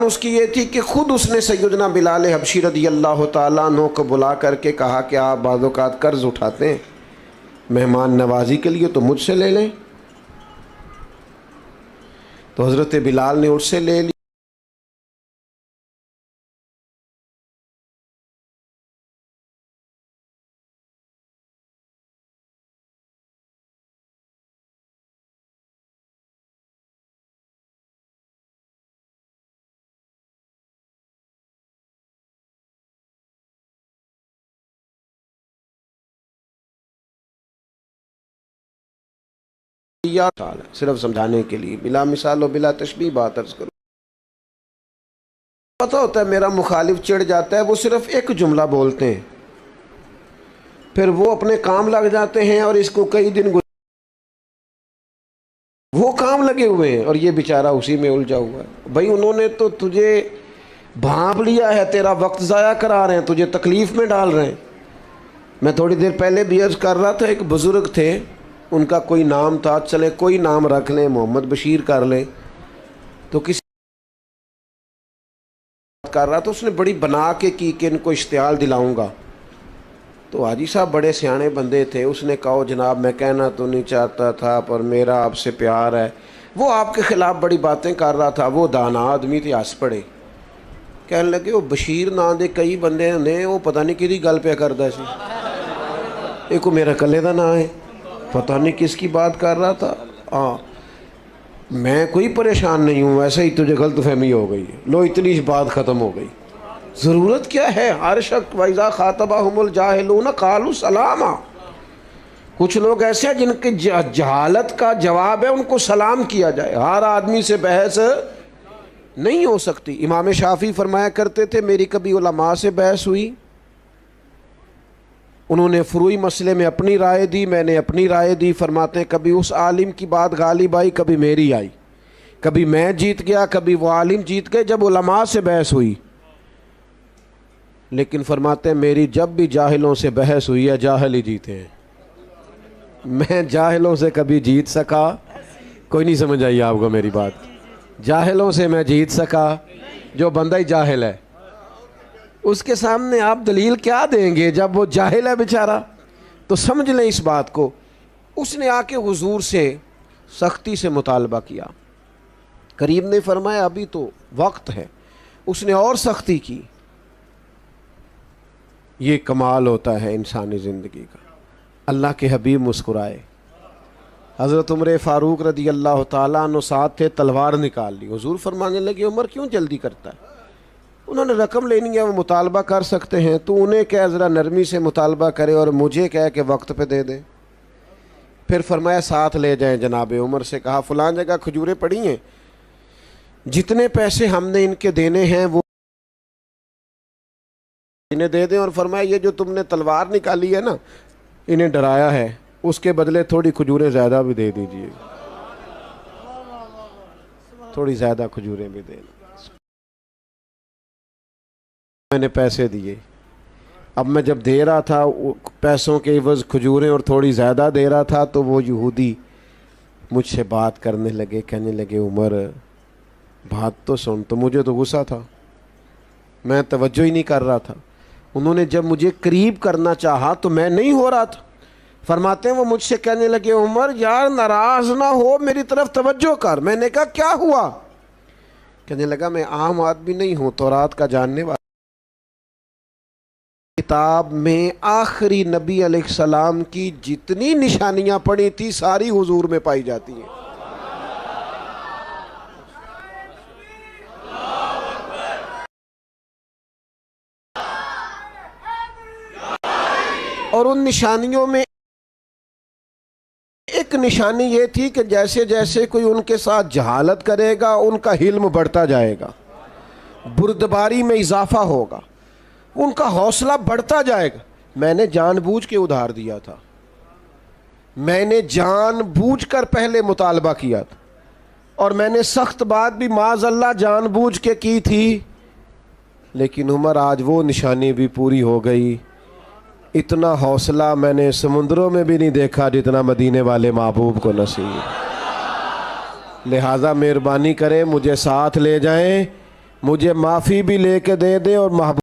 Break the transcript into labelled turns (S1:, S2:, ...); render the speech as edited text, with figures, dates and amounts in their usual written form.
S1: उसकी ये थी कि खुद उसने सैयदना बिलाल हबशी रदी अल्लाह ताला अन्हु को बुला करके कहा कि आप बाज़ औक़ात कर्ज़ उठाते हैं मेहमान नवाजी के लिए, तो मुझसे ले लें। तो हज़रत बिलाल ने उससे ले लिया। सिर्फ समझाने के लिए, बिला मिसाल और बिला तशबीह बात अर्ज करो। पता होता है मेरा मुखालिफ चिढ़ जाता है, वो सिर्फ एक जुमला बोलते हैं, फिर वो अपने काम लग जाते हैं और इसको कई दिन वो काम लगे हुए हैं और ये बेचारा उसी में उलझा हुआ है। भाई उन्होंने तो तुझे भांप लिया है, तेरा वक्त ज़ाया करा रहे हैं, तुझे तकलीफ़ में डाल रहे हैं। मैं थोड़ी देर पहले भी अर्ज़ कर रहा था, एक बुज़ुर्ग थे, उनका कोई नाम था, चले कोई नाम रख लें, मोहम्मद बशीर कर लें, तो किसी कर रहा था, उसने बड़ी बना के की कि इनको इश्तिहाल दिलाऊंगा। तो हाजी साहब बड़े सियाने बंदे थे, उसने कहा जनाब मैं कहना तो नहीं चाहता था पर मेरा आपसे प्यार है। वो आपके ख़िलाफ़ बड़ी बातें कर रहा था, वो दाना आदमी थे, हंस पड़े, कहने लगे वो बशीर ना दे कई बंदे ने, वो पता नहीं कि गल पे करदा सी, एक मेरा कल्ले का ना है, पता नहीं किसकी बात कर रहा था। हाँ मैं कोई परेशान नहीं हूँ, वैसे ही तुझे गलतफहमी हो गई है, लो इतनी बात ख़त्म हो गई। ज़रूरत क्या है, हर शख्स वैज़ा ख़ातबहुमुल जाहिलून क़ालू सलामा। कुछ लोग ऐसे हैं जिनके जहालत का जवाब है उनको सलाम किया जाए, हर आदमी से बहस नहीं हो सकती। इमाम शाफ़ी फरमाया करते थे मेरी कभी उलमा से बहस हुई, उन्होंने फ़ुरूई मसले में अपनी राय दी, मैंने अपनी राय दी। फरमाते हैं कभी उस आलिम की बात गालिब आई, कभी मेरी आई, कभी मैं जीत गया, कभी वो आलिम जीत गए जब उलमा से बहस हुई। लेकिन फरमाते हैं मेरी जब भी जाहिलों से बहस हुई है जाहिल ही जीते हैं, मैं जाहिलों से कभी जीत सका, कोई नहीं समझ आई आपको मेरी बात, जाहिलों से मैं जीत सका, जो बंदा ही जाहिल है उसके सामने आप दलील क्या देंगे जब वो जाहिल है बेचारा। तो समझ लें इस बात को। उसने आके हुजूर से सख्ती से मुतालबा किया, करीब ने फरमाया अभी तो वक्त है, उसने और सख्ती की। ये कमाल होता है इंसानी ज़िंदगी का। अल्लाह के हबीब मुस्कुराए। हज़रत उमर फ़ारूक रदी अल्लाह ताला अन्हु साथ थे, तलवार निकाल ली। हुजूर फरमाने लगे उमर क्यों जल्दी करता है, उन्होंने रकम लेनी है, वो मुतालबा कर सकते हैं, तो उन्हें क्या ज़रा नरमी से मुतालबा करे और मुझे क्या कि वक्त पे दे दें। फिर फरमाया साथ ले जाएं। जनाब उमर से कहा फ़लाँ जगह खजूरें पड़ी हैं, जितने पैसे हमने इनके देने हैं वो इन्हें दे दें, और फरमाया ये जो तुमने तलवार निकाली है ना, इन्हें डराया है, उसके बदले थोड़ी खजूरें ज़्यादा भी दे दीजिए, थोड़ी ज़्यादा खजूरें भी देना। मैंने पैसे दिए, अब मैं जब दे रहा था पैसों के एवज़ खजूरें और थोड़ी ज़्यादा दे रहा था, तो वो यहूदी मुझसे बात करने लगे, कहने लगे उमर बात तो सुन। तो मुझे तो गुस्सा था, मैं तवज्जो ही नहीं कर रहा था। उन्होंने जब मुझे करीब करना चाहा तो मैं नहीं हो रहा था। फरमाते हैं वो मुझसे कहने लगे उमर यार नाराज़ ना हो, मेरी तरफ तवज्जो कर। मैंने कहा क्या हुआ, कहने लगा मैं आम आदमी नहीं हूँ, तौरात का जानने वाला। किताब में आखिरी नबी अलैहिस्सलाम की जितनी निशानियां पड़ी थी सारी हुजूर में पाई जाती हैं। और उन निशानियों में एक निशानी ये थी कि जैसे जैसे कोई उनके साथ जहालत करेगा उनका हिल्म बढ़ता जाएगा, बुर्दबारी में इजाफा होगा, उनका हौसला बढ़ता जाएगा। मैंने जानबूझ के उधार दिया था, मैंने जानबूझकर पहले मुतालबा किया था, और मैंने सख्त बात भी माज़अल्लाह जानबूझ के की थी। लेकिन उमर आज वो निशानी भी पूरी हो गई। इतना हौसला मैंने समुद्रों में भी नहीं देखा जितना मदीने वाले महबूब को नसीब। लिहाजा मेहरबानी करें मुझे साथ ले जाएं, मुझे माफ़ी भी लेके दे दे और महबूब